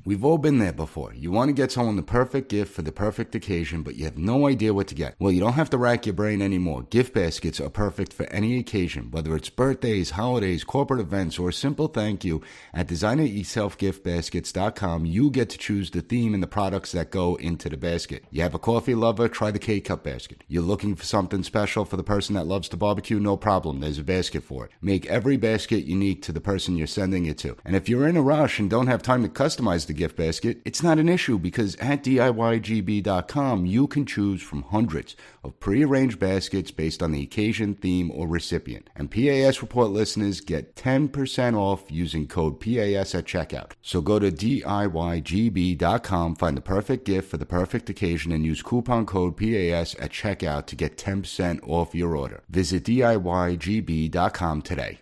We've all been there before. You want to get someone the perfect gift for the perfect occasion, but you have no idea what to get. Well, you don't have to rack your brain anymore. Gift baskets are perfect for any occasion, whether it's birthdays, holidays, corporate events, or a simple thank you. At designeryourselfgiftbaskets.com, you get to choose the theme and the products that go into the basket. You have a coffee lover? Try the K-Cup basket. You're looking for something special for the person that loves to barbecue? No problem. There's a basket for it. Make every basket unique to the person you're sending it to. And if you're in a rush and don't have time to customize the gift basket, it's not an issue because at DIYGB.com, you can choose from hundreds of pre-arranged baskets based on the occasion, theme, or recipient. And P.A.S. report listeners get 10% off using code P.A.S. at checkout. So go to DIYGB.com, find the perfect gift for the perfect occasion, and use coupon code P.A.S. at checkout to get 10% off your order. Visit DIYGB.com today.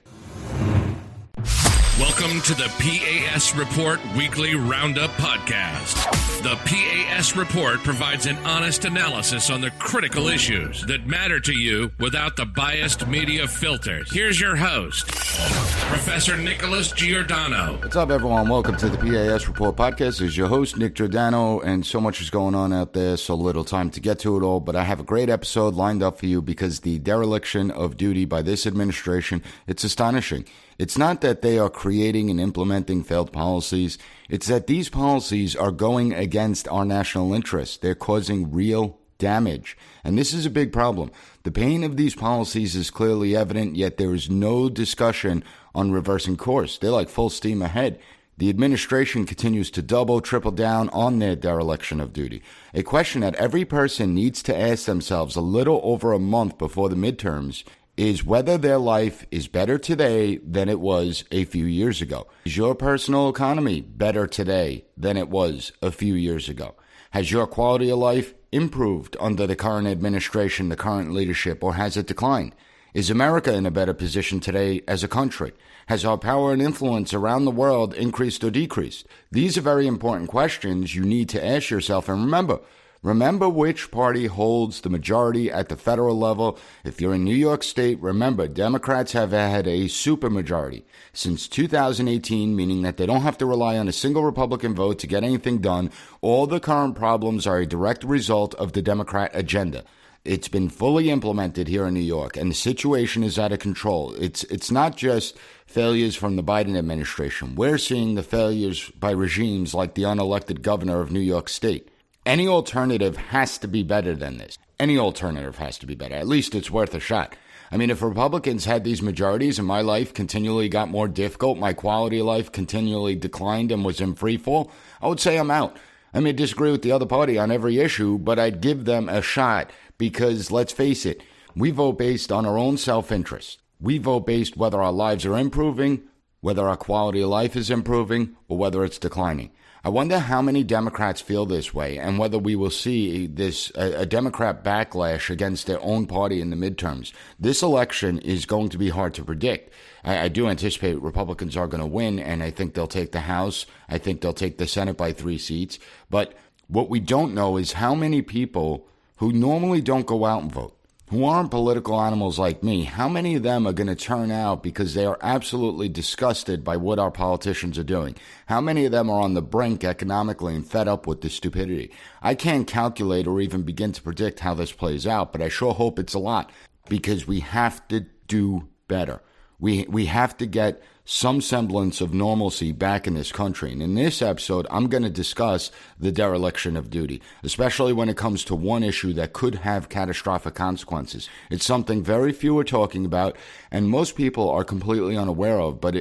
Welcome to the P.A.S. Report Weekly Roundup Podcast. The P.A.S. Report provides an honest analysis on the critical issues that matter to you without the biased media filters. Here's your host, Professor Nicholas Giordano. What's up, everyone? Welcome to the P.A.S. Report Podcast. This is your host, Nick Giordano, and so much is going on out there, so little time to get to it all, but I have a great episode lined up for you because the dereliction of duty by this administration, it's astonishing. It's not that they are creating and implementing failed policies. It's that these policies are going against our national interests. They're causing real damage. And this is a big problem. The pain of these policies is clearly evident, yet there is no discussion on reversing course. They're like full steam ahead. The administration continues to double, triple down on their dereliction of duty. A question that every person needs to ask themselves a little over a month before the midterms is whether their life is better today than it was a few years ago. Is your personal economy better today than it was a few years ago? Has your quality of life improved under the current administration, the current leadership, or has it declined? Is America in a better position today as a country? Has our power and influence around the world increased or decreased? These are very important questions you need to ask yourself. And remember which party holds the majority at the federal level. If you're in New York State, remember, Democrats have had a supermajority since 2018, meaning that they don't have to rely on a single Republican vote to get anything done. All the current problems are a direct result of the Democrat agenda. It's been fully implemented here in New York, and the situation is out of control. It's not just failures from the Biden administration. We're seeing the failures by regimes like the unelected governor of New York State. Any alternative has to be better than this. Any alternative has to be better. At least it's worth a shot. I mean, if Republicans had these majorities and my life continually got more difficult, my quality of life continually declined and was in free fall, I would say I'm out. I may disagree with the other party on every issue, but I'd give them a shot because, let's face it, we vote based on our own self-interest. We vote based whether our lives are improving, whether our quality of life is improving, or whether it's declining. I wonder how many Democrats feel this way and whether we will see a Democrat backlash against their own party in the midterms. This election is going to be hard to predict. I do anticipate Republicans are going to win, and I think they'll take the House. I think they'll take the Senate by 3 seats. But what we don't know is how many people who normally don't go out and vote, who aren't political animals like me, how many of them are going to turn out because they are absolutely disgusted by what our politicians are doing? How many of them are on the brink economically and fed up with the stupidity? I can't calculate or even begin to predict how this plays out, but I sure hope it's a lot because we have to do better. We have to get some semblance of normalcy back in this country. And in this episode, I'm going to discuss the dereliction of duty, especially when it comes to one issue that could have catastrophic consequences. It's something very few are talking about, and most people are completely unaware of, but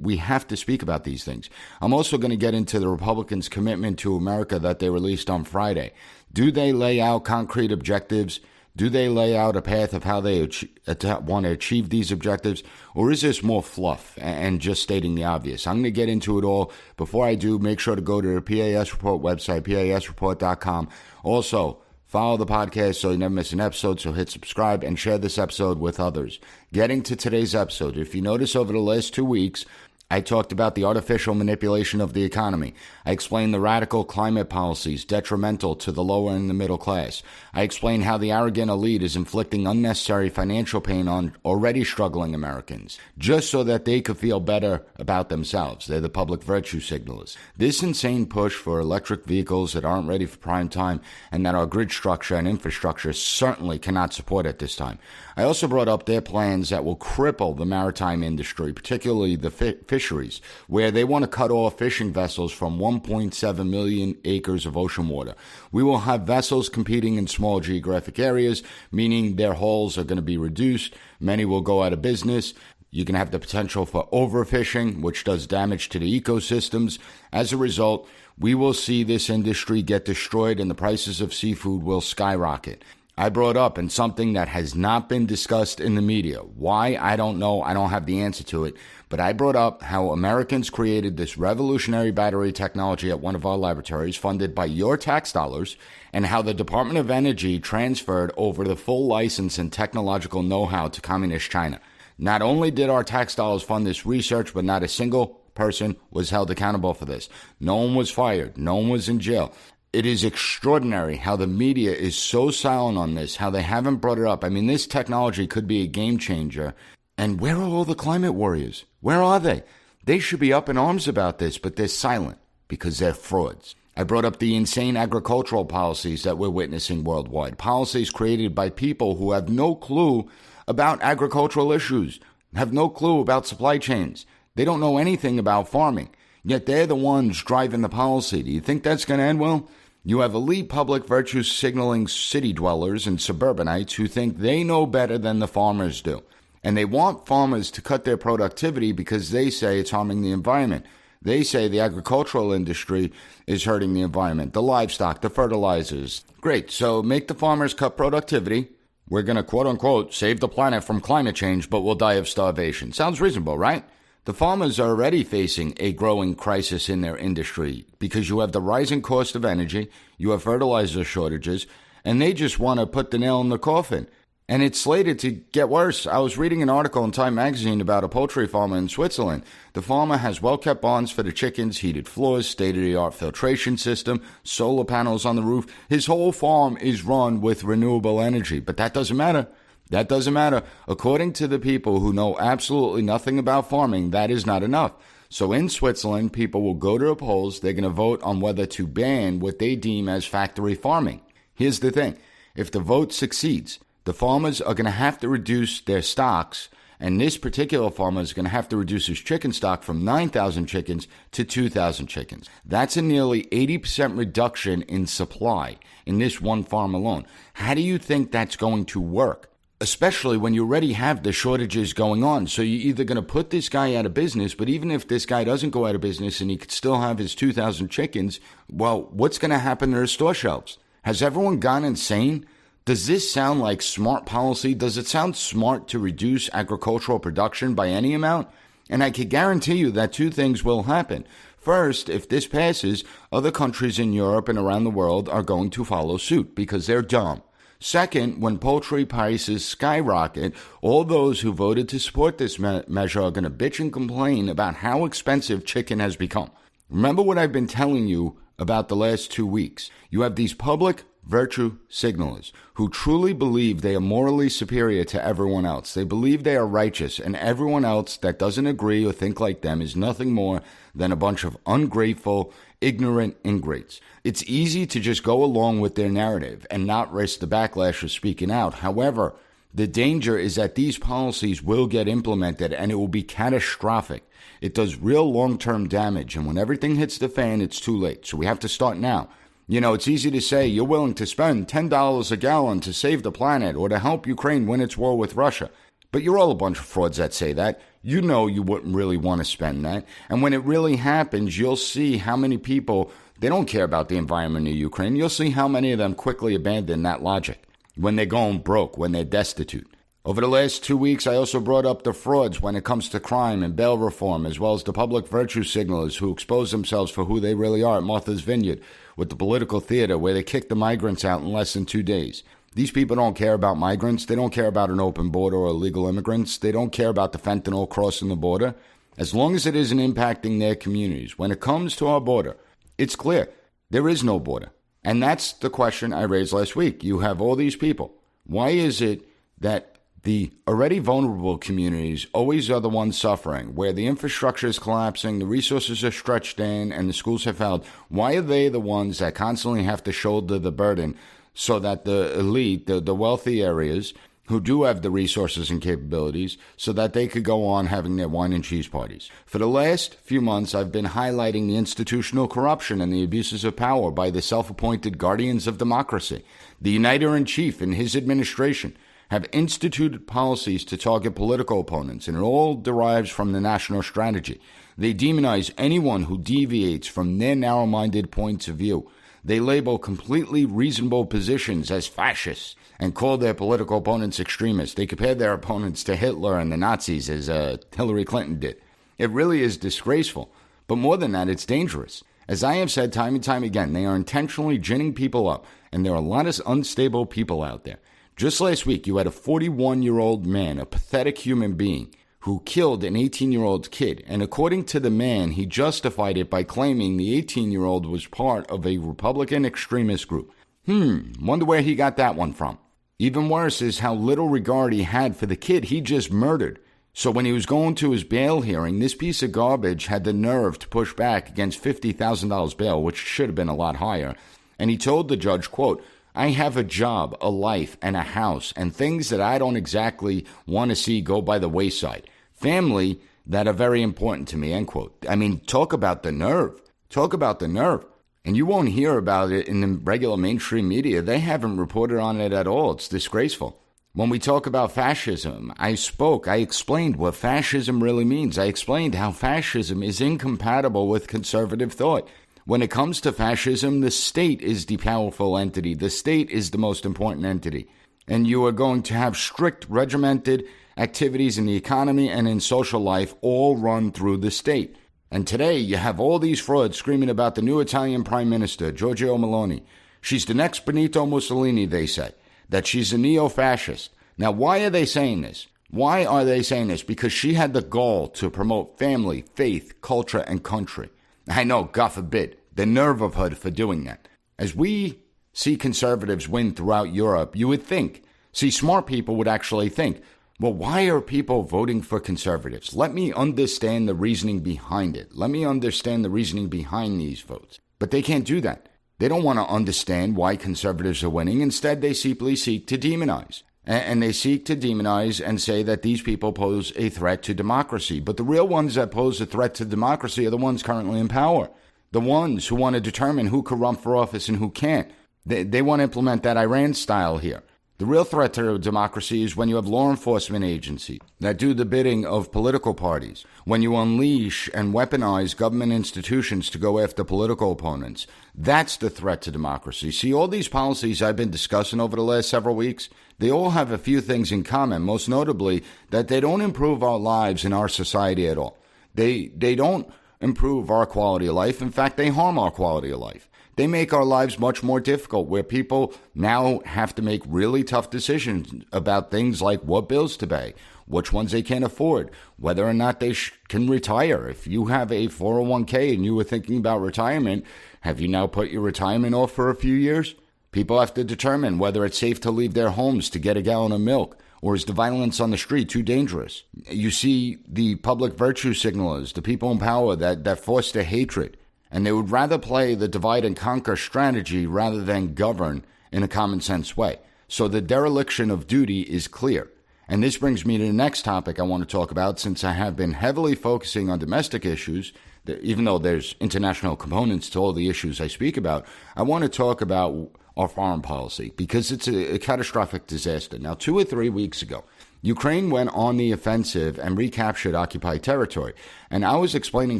we have to speak about these things. I'm also going to get into the Republicans' commitment to America that they released on Friday. Do they lay out concrete objectives? Do they lay out a path of how they want to achieve these objectives? Or is this more fluff and just stating the obvious? I'm going to get into it all. Before I do, make sure to go to the P.A.S. Report website, PASreport.com. Also, follow the podcast so you never miss an episode, so hit subscribe and share this episode with others. Getting to today's episode, if you notice over the last 2 weeks, I talked about the artificial manipulation of the economy. I explained the radical climate policies detrimental to the lower and the middle class. I explained how the arrogant elite is inflicting unnecessary financial pain on already struggling Americans, just so that they could feel better about themselves. They're the public virtue signalers. This insane push for electric vehicles that aren't ready for prime time and that our grid structure and infrastructure certainly cannot support at this time. I also brought up their plans that will cripple the maritime industry, particularly the fisheries, where they want to cut off fishing vessels from 1.7 million acres of ocean water. We will have vessels competing in small geographic areas, meaning their hulls are going to be reduced. Many will go out of business. You can have the potential for overfishing, which does damage to the ecosystems. As a result, we will see this industry get destroyed and the prices of seafood will skyrocket. I brought up, and something that has not been discussed in the media. Why? I don't know. I don't have the answer to it. But I brought up how Americans created this revolutionary battery technology at one of our laboratories funded by your tax dollars, and how the Department of Energy transferred over the full license and technological know-how to Communist China. Not only did our tax dollars fund this research, but not a single person was held accountable for this. No one was fired. No one was in jail. It is extraordinary how the media is so silent on this, how they haven't brought it up. I mean, this technology could be a game changer. And where are all the climate warriors? Where are they? They should be up in arms about this, but they're silent because they're frauds. I brought up the insane agricultural policies that we're witnessing worldwide. Policies created by people who have no clue about agricultural issues, have no clue about supply chains. They don't know anything about farming. Yet they're the ones driving the policy. Do you think that's going to end well? You have elite public virtue signaling city dwellers and suburbanites who think they know better than the farmers do. And they want farmers to cut their productivity because they say it's harming the environment. They say the agricultural industry is hurting the environment, the livestock, the fertilizers. Great, so make the farmers cut productivity. We're going to, quote unquote, save the planet from climate change, but we'll die of starvation. Sounds reasonable, right? The farmers are already facing a growing crisis in their industry because you have the rising cost of energy, you have fertilizer shortages, and they just want to put the nail in the coffin. And it's slated to get worse. I was reading an article in Time magazine about a poultry farmer in Switzerland. The farmer has well-kept barns for the chickens, heated floors, state-of-the-art filtration system, solar panels on the roof. His whole farm is run with renewable energy, but that doesn't matter. That doesn't matter. According to the people who know absolutely nothing about farming, that is not enough. So in Switzerland, people will go to the polls. They're going to vote on whether to ban what they deem as factory farming. Here's the thing. If the vote succeeds, the farmers are going to have to reduce their stocks, and this particular farmer is going to have to reduce his chicken stock from 9,000 chickens to 2,000 chickens. That's a nearly 80% reduction in supply in this one farm alone. How do you think that's going to work? Especially when you already have the shortages going on. So you're either going to put this guy out of business, but even if this guy doesn't go out of business and he could still have his 2,000 chickens, well, what's going to happen to the store shelves? Has everyone gone insane? Does this sound like smart policy? Does it sound smart to reduce agricultural production by any amount? And I can guarantee you that two things will happen. First, if this passes, other countries in Europe and around the world are going to follow suit because they're dumb. Second, when poultry prices skyrocket, all those who voted to support this measure are going to bitch and complain about how expensive chicken has become. Remember what I've been telling you about the last 2 weeks. You have these public virtue signalers who truly believe they are morally superior to everyone else. They believe they are righteous, and everyone else that doesn't agree or think like them is nothing more than a bunch of ungrateful, ignorant ingrates. It's easy to just go along with their narrative and not risk the backlash of speaking out. However, the danger is that these policies will get implemented and it will be catastrophic. It does real long-term damage, and when everything hits the fan, it's too late. So we have to start now. You know, it's easy to say you're willing to spend $10 a gallon to save the planet or to help Ukraine win its war with Russia. But you're all a bunch of frauds that say that. You know you wouldn't really want to spend that. And when it really happens, you'll see how many people, they don't care about the environment in Ukraine. You'll see how many of them quickly abandon that logic when they're going broke, when they're destitute. Over the last 2 weeks, I also brought up the frauds when it comes to crime and bail reform, as well as the public virtue signalers who expose themselves for who they really are at Martha's Vineyard with the political theater where they kick the migrants out in less than 2 days. These people don't care about migrants. They don't care about an open border or illegal immigrants. They don't care about the fentanyl crossing the border. as long as it isn't impacting their communities. When it comes to our border, it's clear there is no border. And that's the question I raised last week. You have all these people. Why is it that the already vulnerable communities always are the ones suffering, where the infrastructure is collapsing, the resources are stretched thin, and the schools have failed? Why are they the ones that constantly have to shoulder the burden so that the elite, the wealthy areas, who do have the resources and capabilities, so that they could go on having their wine and cheese parties? For the last few months, I've been highlighting the institutional corruption and the abuses of power by the self-appointed guardians of democracy. The Uniter-in-Chief and his administration have instituted policies to target political opponents, and it all derives from the national strategy. They demonize anyone who deviates from their narrow-minded points of view. They label completely reasonable positions as fascists and call their political opponents extremists. They compare their opponents to Hitler and the Nazis, as Hillary Clinton did. It really is disgraceful. But more than that, it's dangerous. As I have said time and time again, they are intentionally ginning people up, and there are a lot of unstable people out there. Just last week, you had a 41-year-old man, a pathetic human being, who killed an 18-year-old kid. And according to the man, he justified it by claiming the 18-year-old was part of a Republican extremist group. Wonder where he got that one from. Even worse is how little regard he had for the kid he just murdered. So when he was going to his bail hearing, this piece of garbage had the nerve to push back against $50,000 bail, which should have been a lot higher. And he told the judge, quote, "I have a job, a life, and a house, and things that I don't exactly want to see go by the wayside. Family that are very important to me," end quote. I mean, talk about the nerve. Talk about the nerve. And you won't hear about it in the regular mainstream media. They haven't reported on it at all. It's disgraceful. When we talk about fascism, I explained what fascism really means. I explained how fascism is incompatible with conservative thought. When it comes to fascism, the state is the powerful entity. The state is the most important entity. And you are going to have strict regimented activities in the economy and in social life all run through the state. And today you have all these frauds screaming about the new Italian Prime Minister, Giorgia Meloni. She's the next Benito Mussolini, they say, that she's a neo-fascist. Now, why are they saying this? Why are they saying this? Because she had the gall to promote family, faith, culture, and country. I know, God forbid, the nerve of her for doing that. As we see conservatives win throughout Europe, you would think, smart people would actually think, well, why are people voting for conservatives? Let me understand the reasoning behind it. Let me understand the reasoning behind these votes. But they can't do that. They don't want to understand why conservatives are winning. Instead, they simply seek to demonize. And they seek to demonize and say that these people pose a threat to democracy. But the real ones that pose a threat to democracy are the ones currently in power. The ones who want to determine who can run for office and who can't. They want to implement that Iran style here. The real threat to democracy is when you have law enforcement agencies that do the bidding of political parties, when you unleash and weaponize government institutions to go after political opponents. That's the threat to democracy. See, all these policies I've been discussing over the last several weeks, they all have a few things in common, most notably that they don't improve our lives in our society at all. They don't improve our quality of life. In fact, they harm our quality of life. They make our lives much more difficult, where people now have to make really tough decisions about things like what bills to pay, which ones they can't afford, whether or not they can retire. If you have a 401k and you were thinking about retirement, have you now put your retirement off for a few years? People have to determine whether it's safe to leave their homes to get a gallon of milk, or is the violence on the street too dangerous? You see the public virtue signalers, the people in power that foster hatred. And they would rather play the divide and conquer strategy rather than govern in a common sense way. So the dereliction of duty is clear. And this brings me to the next topic I want to talk about, since I have been heavily focusing on domestic issues, even though there's international components to all the issues I speak about. I want to talk about our foreign policy because it's a catastrophic disaster. Now, 2 or 3 weeks ago, Ukraine went on the offensive and recaptured occupied territory. And I was explaining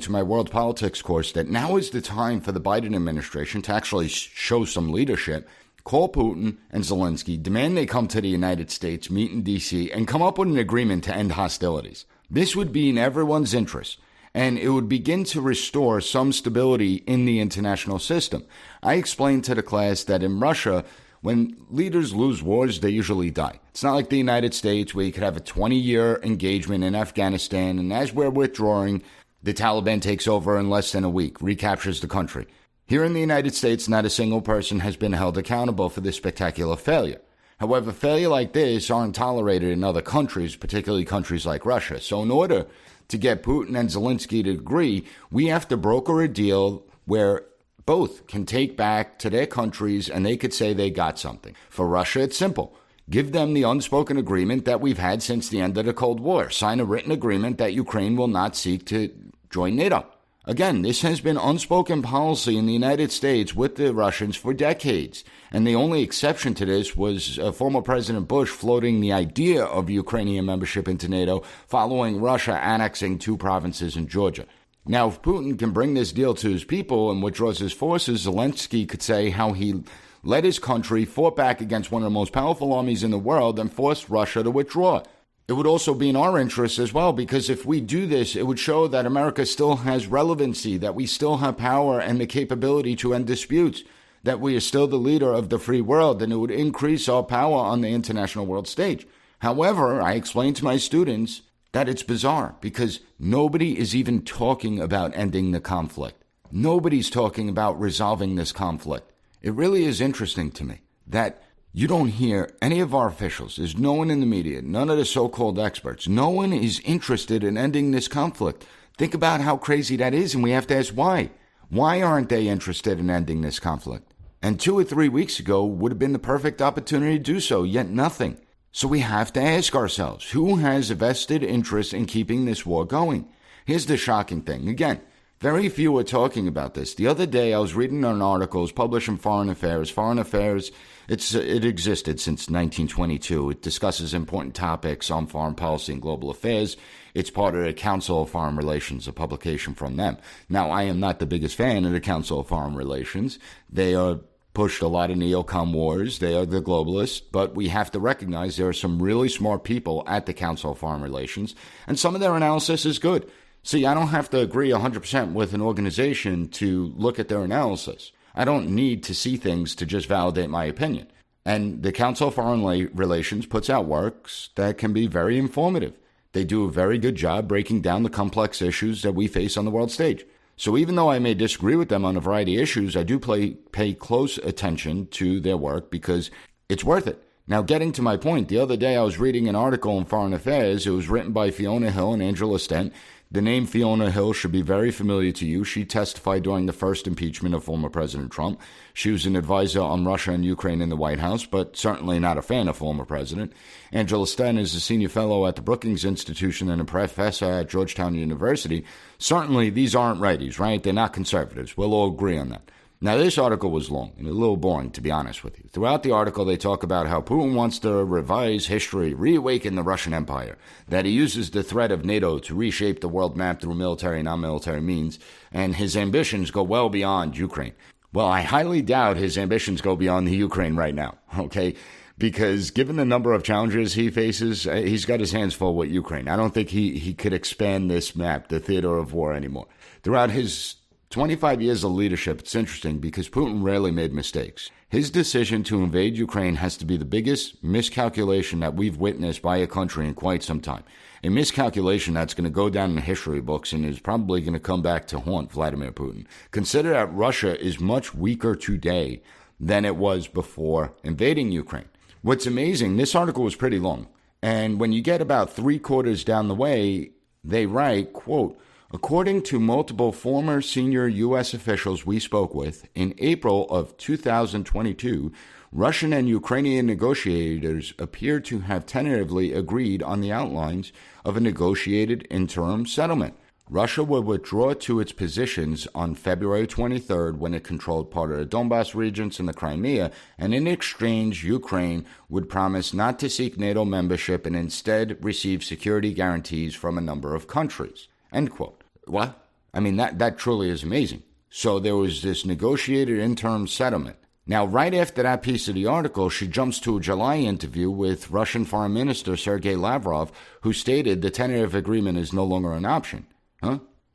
to my world politics course that now is the time for the Biden administration to actually show some leadership, call Putin and Zelensky, demand they come to the United States, meet in D.C., and come up with an agreement to end hostilities. This would be in everyone's interest, and it would begin to restore some stability in the international system. I explained to the class that in Russia, When leaders lose wars, they usually die. It's not like the United States where you could have a 20-year engagement in Afghanistan, and as we're withdrawing, the Taliban takes over in less than a week, recaptures the country. Here in the United States, not a single person has been held accountable for this spectacular failure. However, failure like this aren't tolerated in other countries, particularly countries like Russia. So in order to get Putin and Zelensky to agree, we have to broker a deal where both can take back to their countries and they could say they got something. For Russia, it's simple. Give them the unspoken agreement that we've had since the end of the Cold War. Sign a written agreement that Ukraine will not seek to join NATO. Again, this has been unspoken policy in the United States with the Russians for decades. And the only exception to this was former President Bush floating the idea of Ukrainian membership into NATO following Russia annexing 2 provinces in Georgia. Now, if Putin can bring this deal to his people and withdraws his forces, Zelensky could say how he led his country, fought back against one of the most powerful armies in the world, and forced Russia to withdraw. It would also be in our interest as well, because if we do this, it would show that America still has relevancy, that we still have power and the capability to end disputes, that we are still the leader of the free world, and it would increase our power on the international world stage. However, I explained to my students that it's bizarre because nobody is even talking about ending the conflict. Nobody's talking about resolving this conflict. It really is interesting to me that you don't hear any of our officials. There's no one in the media, none of the so-called experts. No one is interested in ending this conflict. Think about how crazy that is, and we have to ask why. Why aren't they interested in ending this conflict? And 2 or 3 weeks ago would have been the perfect opportunity to do so, yet nothing. So we have to ask ourselves, who has a vested interest in keeping this war going? Here's the shocking thing. Again, very few are talking about this. The other day, I was reading an article. It was published in Foreign Affairs. Foreign Affairs, it existed since 1922. It discusses important topics on foreign policy and global affairs. It's part of the Council of Foreign Relations, a publication from them. Now, I am not the biggest fan of the Council of Foreign Relations. They are pushed a lot of neocon wars. They are the globalists, but we have to recognize there are some really smart people at the Council of Foreign Relations, and some of their analysis is good. See, I don't have to agree 100% with an organization to look at their analysis. I don't need to see things to just validate my opinion. And the Council of Foreign Relations puts out works that can be very informative. They do a very good job breaking down the complex issues that we face on the world stage. So even though I may disagree with them on a variety of issues, I do pay close attention to their work because it's worth it. Now, getting to my point, the other day I was reading an article in Foreign Affairs. It was written by Fiona Hill and Angela Stent. The name Fiona Hill should be very familiar to you. She testified during the first impeachment of former President Trump. She was an advisor on Russia and Ukraine in the White House, but certainly not a fan of former president. Angela Stent is a senior fellow at the Brookings Institution and a professor at Georgetown University. Certainly, these aren't righties, right? They're not conservatives. We'll all agree on that. Now, this article was long and a little boring, to be honest with you. Throughout the article, they talk about how Putin wants to revise history, reawaken the Russian Empire, that he uses the threat of NATO to reshape the world map through military and non-military means, and his ambitions go well beyond Ukraine. Well, I highly doubt his ambitions go beyond the Ukraine right now, okay? Because given the number of challenges he faces, he's got his hands full with Ukraine. I don't think he could expand this map, the theater of war, anymore. Throughout his 25 years of leadership, it's interesting because Putin rarely made mistakes. His decision to invade Ukraine has to be the biggest miscalculation that we've witnessed by a country in quite some time. A miscalculation that's going to go down in the history books and is probably going to come back to haunt Vladimir Putin. Consider that Russia is much weaker today than it was before invading Ukraine. What's amazing, this article was pretty long. And when you get about 3/4 down the way, they write, quote, according to multiple former senior U.S. officials we spoke with, in April of 2022, Russian and Ukrainian negotiators appear to have tentatively agreed on the outlines of a negotiated interim settlement. Russia would withdraw to its positions on February 23rd when it controlled part of the Donbas regions and the Crimea, and in exchange, Ukraine would promise not to seek NATO membership and instead receive security guarantees from a number of countries. End quote. What? I mean, that truly is amazing. So there was this negotiated interim settlement. Now, right after that piece of the article, she jumps to a July interview with Russian Foreign Minister Sergei Lavrov, who stated the tentative agreement is no longer an option.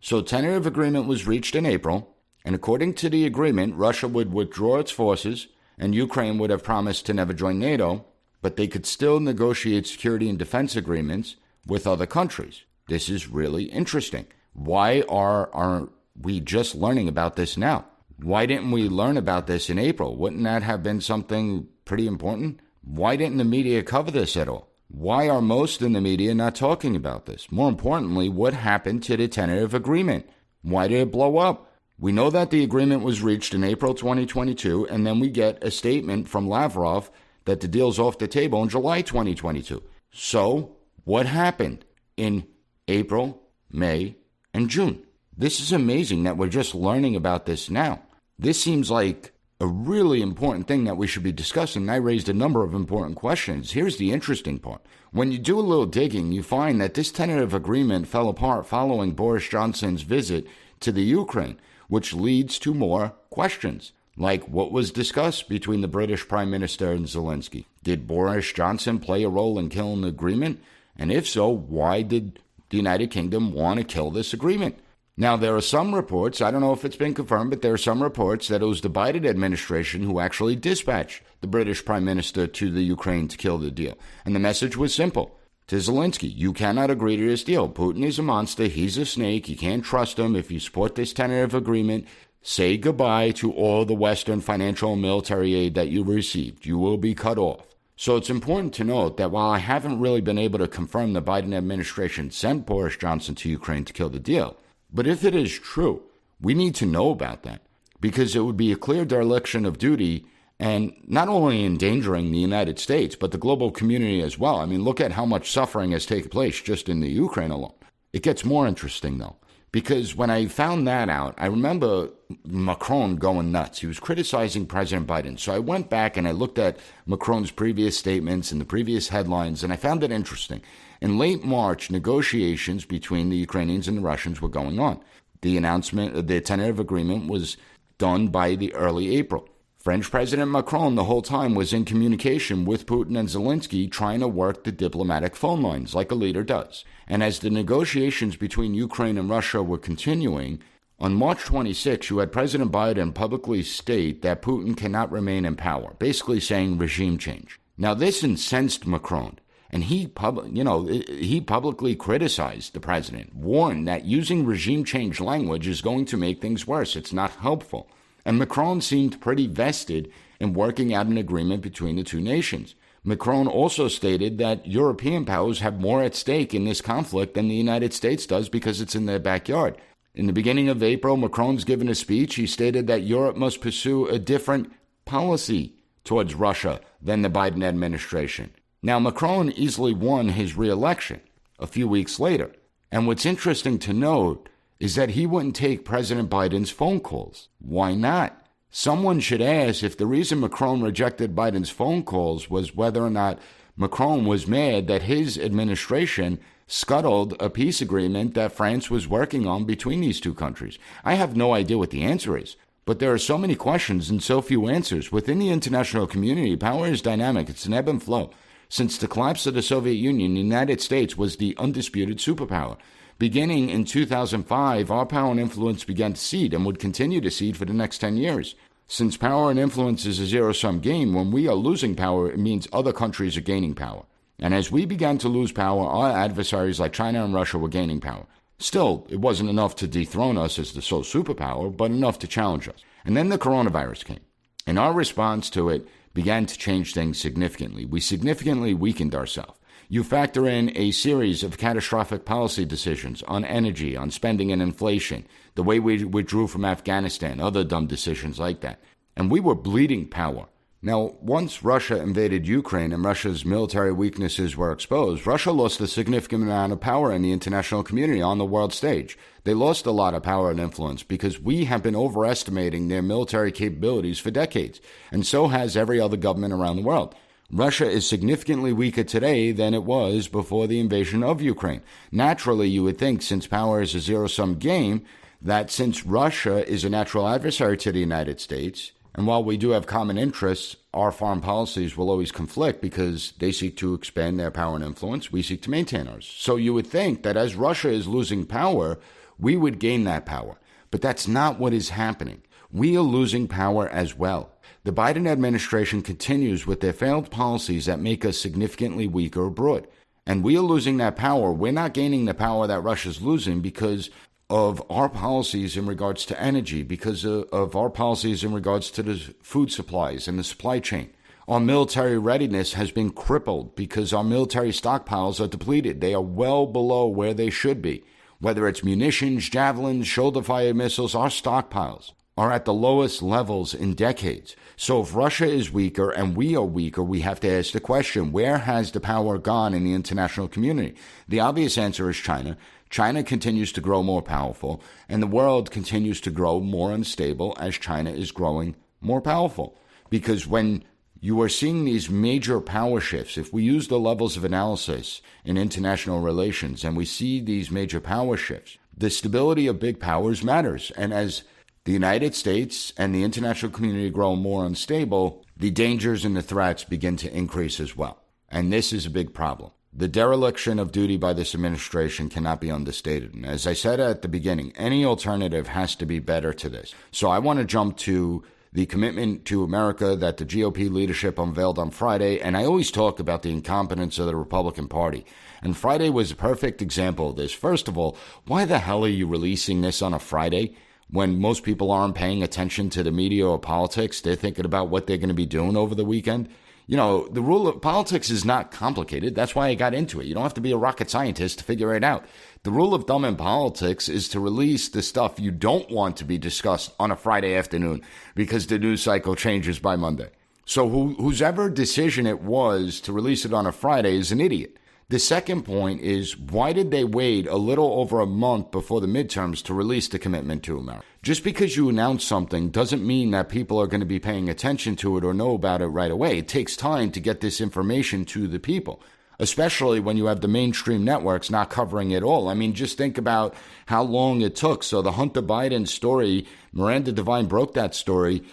So tentative agreement was reached in April, and according to the agreement, Russia would withdraw its forces and Ukraine would have promised to never join NATO, but they could still negotiate security and defense agreements with other countries. This is really interesting. Why are we just learning about this now? Why didn't we learn about this in April? Wouldn't that have been something pretty important? Why didn't the media cover this at all? Why are most in the media not talking about this? More importantly, what happened to the tentative agreement? Why did it blow up? We know that the agreement was reached in April 2022, and then we get a statement from Lavrov that the deal's off the table in July 2022. So, what happened in April, May, and June? This is amazing that we're just learning about this now. This seems like a really important thing that we should be discussing. I raised a number of important questions. Here's the interesting part. When you do a little digging, you find that this tentative agreement fell apart following Boris Johnson's visit to the Ukraine, which leads to more questions. Like, what was discussed between the British Prime Minister and Zelensky? Did Boris Johnson play a role in killing the agreement? And if so, why did the United Kingdom want to kill this agreement? Now, there are some reports, I don't know if it's been confirmed, but there are some reports that it was the Biden administration who actually dispatched the British Prime Minister to the Ukraine to kill the deal. And the message was simple. To Zelensky, you cannot agree to this deal. Putin is a monster. He's a snake. You can't trust him. If you support this tentative agreement, say goodbye to all the Western financial and military aid that you received. You will be cut off. So it's important to note that while I haven't really been able to confirm the Biden administration sent Boris Johnson to Ukraine to kill the deal, but if it is true, we need to know about that, because it would be a clear dereliction of duty and not only endangering the United States, but the global community as well. I mean, look at how much suffering has taken place just in the Ukraine alone. It gets more interesting, though, because when I found that out, I remember Macron going nuts. He was criticizing President Biden. So I went back and I looked at Macron's previous statements and the previous headlines, and I found it interesting. In late March, negotiations between the Ukrainians and the Russians were going on. The announcement, the tentative agreement was done by the early April. French President Macron the whole time was in communication with Putin and Zelensky, trying to work the diplomatic phone lines like a leader does. And as the negotiations between Ukraine and Russia were continuing, on March 26, you had President Biden publicly state that Putin cannot remain in power, basically saying regime change. Now, this incensed Macron. And he publicly criticized the president, warned that using regime change language is going to make things worse. It's not helpful. And Macron seemed pretty vested in working out an agreement between the two nations. Macron also stated that European powers have more at stake in this conflict than the United States does because it's in their backyard. In the beginning of April, Macron's given a speech. He stated that Europe must pursue a different policy towards Russia than the Biden administration. Now, Macron easily won his re-election a few weeks later. And what's interesting to note is that he wouldn't take President Biden's phone calls. Why not? Someone should ask if the reason Macron rejected Biden's phone calls was whether or not Macron was mad that his administration scuttled a peace agreement that France was working on between these two countries. I have no idea what the answer is. But there are so many questions and so few answers. Within the international community, power is dynamic. It's an ebb and flow. Since the collapse of the Soviet Union, the United States was the undisputed superpower. Beginning in 2005, our power and influence began to cede and would continue to cede for the next 10 years. Since power and influence is a zero-sum game, when we are losing power, it means other countries are gaining power. And as we began to lose power, our adversaries like China and Russia were gaining power. Still, it wasn't enough to dethrone us as the sole superpower, but enough to challenge us. And then the coronavirus came. And our response to it began to change things significantly. We significantly weakened ourselves. You factor in a series of catastrophic policy decisions on energy, on spending and inflation, the way we withdrew from Afghanistan, other dumb decisions like that. And we were bleeding power. Now, once Russia invaded Ukraine and Russia's military weaknesses were exposed, Russia lost a significant amount of power in the international community on the world stage. They lost a lot of power and influence because we have been overestimating their military capabilities for decades, and so has every other government around the world. Russia is significantly weaker today than it was before the invasion of Ukraine. Naturally, you would think, since power is a zero-sum game, that since Russia is a natural adversary to the United States, and while we do have common interests, our foreign policies will always conflict because they seek to expand their power and influence. We seek to maintain ours. So you would think that as Russia is losing power, we would gain that power. But that's not what is happening. we are losing power as well. The Biden administration continues with their failed policies that make us significantly weaker abroad. And we are losing that power. We're not gaining the power that Russia's losing because of our policies in regards to energy, because of our policies in regards to the food supplies and the supply chain. Our military readiness has been crippled because our military stockpiles are depleted. They are well below where they should be. Whether it's munitions, javelins, shoulder-fired missiles, our stockpiles are at the lowest levels in decades. So if Russia is weaker and we are weaker, we have to ask the question, where has the power gone in the international community? The obvious answer is China. China continues to grow more powerful, and the world continues to grow more unstable as China is growing more powerful. Because when you are seeing these major power shifts, if we use the levels of analysis in international relations and we see these major power shifts, the stability of big powers matters. And as the United States and the international community grow more unstable, the dangers and the threats begin to increase as well. And this is a big problem. The dereliction of duty by this administration cannot be understated. And as I said at the beginning, any alternative has to be better to this. So I want to jump to the commitment to America that the GOP leadership unveiled on Friday. And I always talk about the incompetence of the Republican Party. And Friday was a perfect example of this. First of all, why the hell are you releasing this on a Friday? When most people aren't paying attention to the media or politics, they're thinking about what they're going to be doing over the weekend. You know, the rule of politics is not complicated. That's why I got into it. You don't have to be a rocket scientist to figure it out. The rule of thumb in politics is to release the stuff you don't want to be discussed on a Friday afternoon because the news cycle changes by Monday. So whosever decision it was to release it on a Friday is an idiot. The second point is, why did they wait a little over a month before the midterms to release the commitment to America? Just because you announce something doesn't mean that people are going to be paying attention to it or know about it right away. It takes time to get this information to the people, especially when you have the mainstream networks not covering it all. I mean, just think about how long it took. So the Hunter Biden story, Miranda Devine broke that story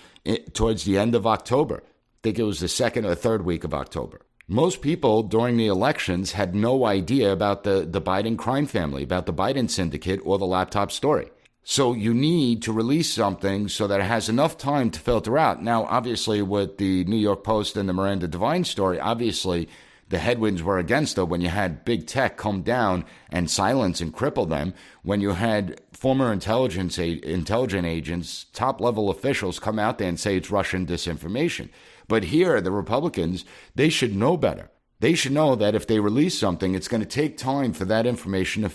towards the end of October. I think it was the second or third week of October. Most people during the elections had no idea about the Biden crime family, about the Biden syndicate or the laptop story. So you need to release something so that it has enough time to filter out. Now, obviously, with the New York Post and the Miranda Devine story, obviously the headwinds were against her when you had big tech come down and silence and cripple them, when you had former intelligent agents, top-level officials come out there and say it's Russian disinformation. But here, the Republicans, they should know better. They should know that if they release something, it's going to take time for that information to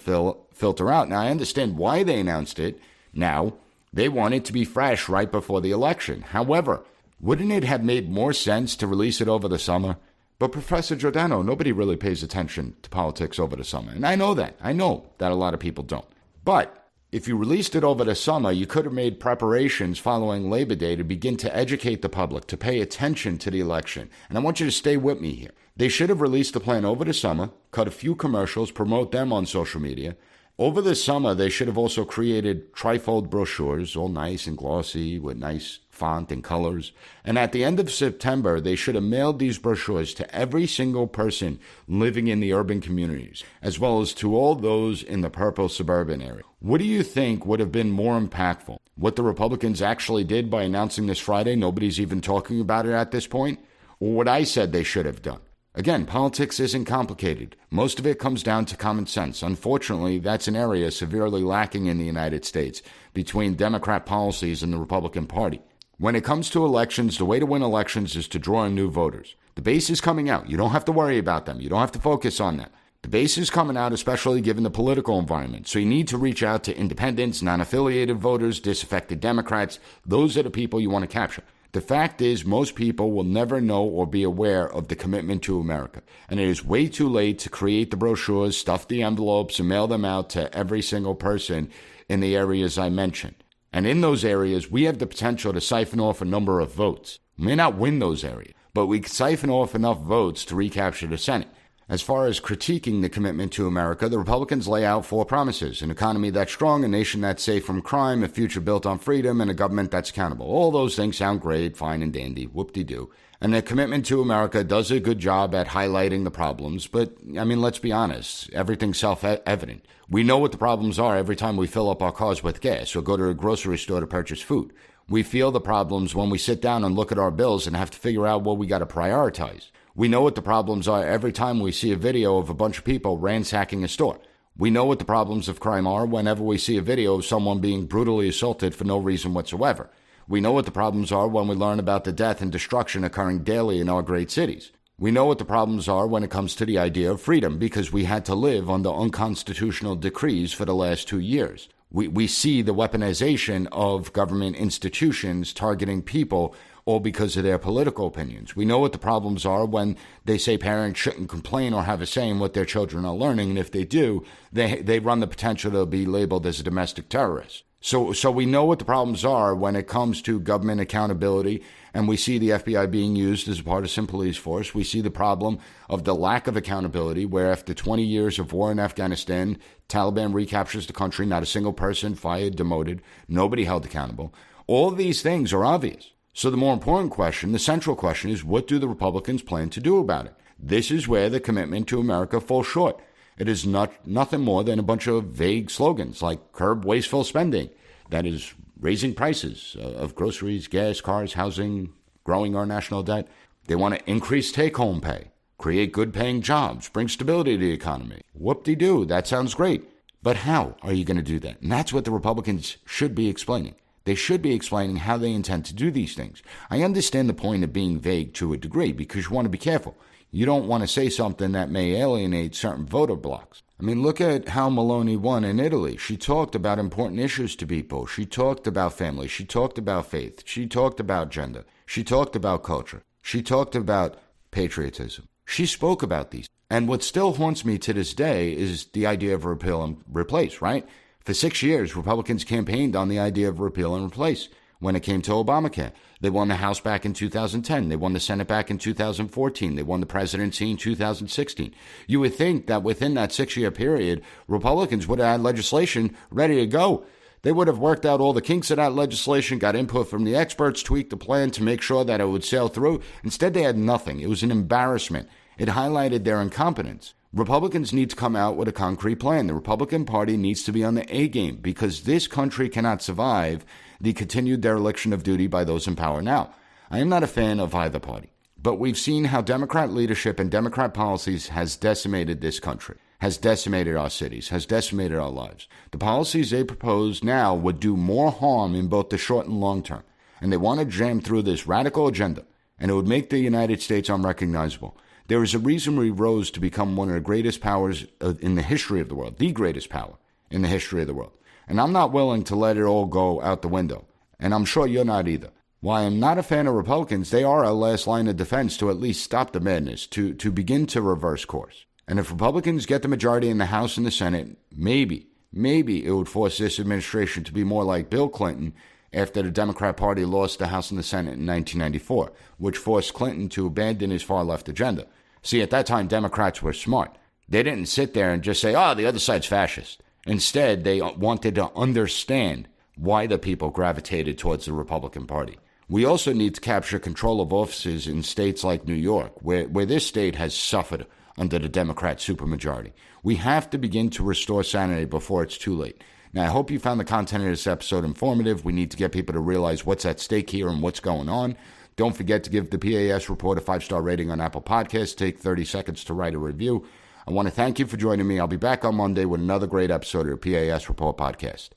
filter out. Now, I understand why they announced it now. They want it to be fresh right before the election. However, wouldn't it have made more sense to release it over the summer? But Professor Giordano, nobody really pays attention to politics over the summer. And I know that. I know that a lot of people don't. But if you released it over the summer, you could have made preparations following Labor Day to begin to educate the public, to pay attention to the election. And I want you to stay with me here. They should have released the plan over the summer, cut a few commercials, promote them on social media. Over the summer, they should have also created trifold brochures, all nice and glossy with nice font and colors. And at the end of September, they should have mailed these brochures to every single person living in the urban communities, as well as to all those in the purple suburban area. What do you think would have been more impactful? What the Republicans actually did by announcing this Friday, nobody's even talking about it at this point, or what I said they should have done? Again, politics isn't complicated. Most of it comes down to common sense. Unfortunately, that's an area severely lacking in the United States between Democrat policies and the Republican Party. When it comes to elections, the way to win elections is to draw in new voters. The base is coming out. You don't have to worry about them. You don't have to focus on them. The base is coming out, especially given the political environment. So you need to reach out to independents, non-affiliated voters, disaffected Democrats. Those are the people you want to capture. The fact is, most people will never know or be aware of the commitment to America. And it is way too late to create the brochures, stuff the envelopes, and mail them out to every single person in the areas I mentioned. And in those areas, we have the potential to siphon off a number of votes. We may not win those areas, but we can siphon off enough votes to recapture the Senate. As far as critiquing the commitment to America, the Republicans lay out 4 promises: an economy that's strong, a nation that's safe from crime, a future built on freedom, and a government that's accountable. All those things sound great, fine and dandy, whoop-de-doo. And the commitment to America does a good job at highlighting the problems, but, I mean, let's be honest, everything's self-evident. We know what the problems are every time we fill up our cars with gas or go to a grocery store to purchase food. We feel the problems when we sit down and look at our bills and have to figure out what we got to prioritize. We know what the problems are every time we see a video of a bunch of people ransacking a store. We know what the problems of crime are whenever we see a video of someone being brutally assaulted for no reason whatsoever. We know what the problems are when we learn about the death and destruction occurring daily in our great cities. We know what the problems are when it comes to the idea of freedom, because we had to live under unconstitutional decrees for the last 2 years. We see the weaponization of government institutions targeting people all because of their political opinions. We know what the problems are when they say parents shouldn't complain or have a say in what their children are learning, and if they do, they run the potential to be labeled as a domestic terrorist. So we know what the problems are when it comes to government accountability, and we see the FBI being used as a partisan police force. We see the problem of the lack of accountability, where after 20 years of war in Afghanistan, Taliban recaptures the country, not a single person fired, demoted, nobody held accountable. All of these things are obvious. So the more important question, the central question, is what do the Republicans plan to do about it? This is where the commitment to America falls short. It is nothing more than a bunch of vague slogans like curb wasteful spending, that is, raising prices of groceries, gas, cars, housing, growing our national debt. They want to increase take-home pay, create good-paying jobs, bring stability to the economy. Whoop-de-doo, that sounds great. But how are you going to do that? And that's what the Republicans should be explaining. They should be explaining how they intend to do these things. I understand the point of being vague to a degree because you want to be careful. You don't want to say something that may alienate certain voter blocks. I mean, look at how Meloni won in Italy. She talked about important issues to people. She talked about family. She talked about faith. She talked about gender. She talked about culture. She talked about patriotism. She spoke about these. And what still haunts me to this day is the idea of repeal and replace, right? For 6 years, Republicans campaigned on the idea of repeal and replace. When it came to Obamacare, they won the House back in 2010. They won the Senate back in 2014. They won the presidency in 2016. You would think that within that 6-year period, Republicans would have had legislation ready to go. They would have worked out all the kinks of that legislation, got input from the experts, tweaked the plan to make sure that it would sail through. Instead, they had nothing. It was an embarrassment. It highlighted their incompetence. Republicans need to come out with a concrete plan. The Republican Party needs to be on the A game because this country cannot survive the continued dereliction of duty by those in power now. I am not a fan of either party, but we've seen how Democrat leadership and Democrat policies has decimated this country, has decimated our cities, has decimated our lives. The policies they propose now would do more harm in both the short and long term, and they want to jam through this radical agenda, and it would make the United States unrecognizable. There is a reason we rose to become one of the greatest powers in the history of the world, the greatest power in the history of the world. And I'm not willing to let it all go out the window. And I'm sure you're not either. While I'm not a fan of Republicans, they are our last line of defense to at least stop the madness, to begin to reverse course. And if Republicans get the majority in the House and the Senate, maybe it would force this administration to be more like Bill Clinton after the Democrat Party lost the House and the Senate in 1994, which forced Clinton to abandon his far-left agenda. See, at that time, Democrats were smart. They didn't sit there and just say, the other side's fascist. Instead, they wanted to understand why the people gravitated towards the Republican Party. We also need to capture control of offices in states like New York, where this state has suffered under the Democrat supermajority. We have to begin to restore sanity before it's too late. Now, I hope you found the content of this episode informative. We need to get people to realize what's at stake here and what's going on. Don't forget to give the P.A.S. report a 5-star rating on Apple Podcasts. Take 30 seconds to write a review. I want to thank you for joining me. I'll be back on Monday with another great episode of the P.A.S. Report Podcast.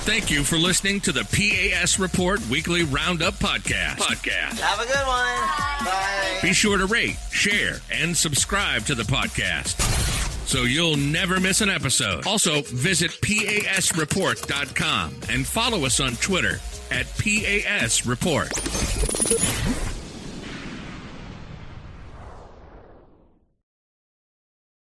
Thank you for listening to the P.A.S. Report Weekly Roundup Podcast. Have a good one. Bye. Be sure to rate, share, and subscribe to the podcast so you'll never miss an episode. Also, visit PASreport.com and follow us on Twitter at PAS Report.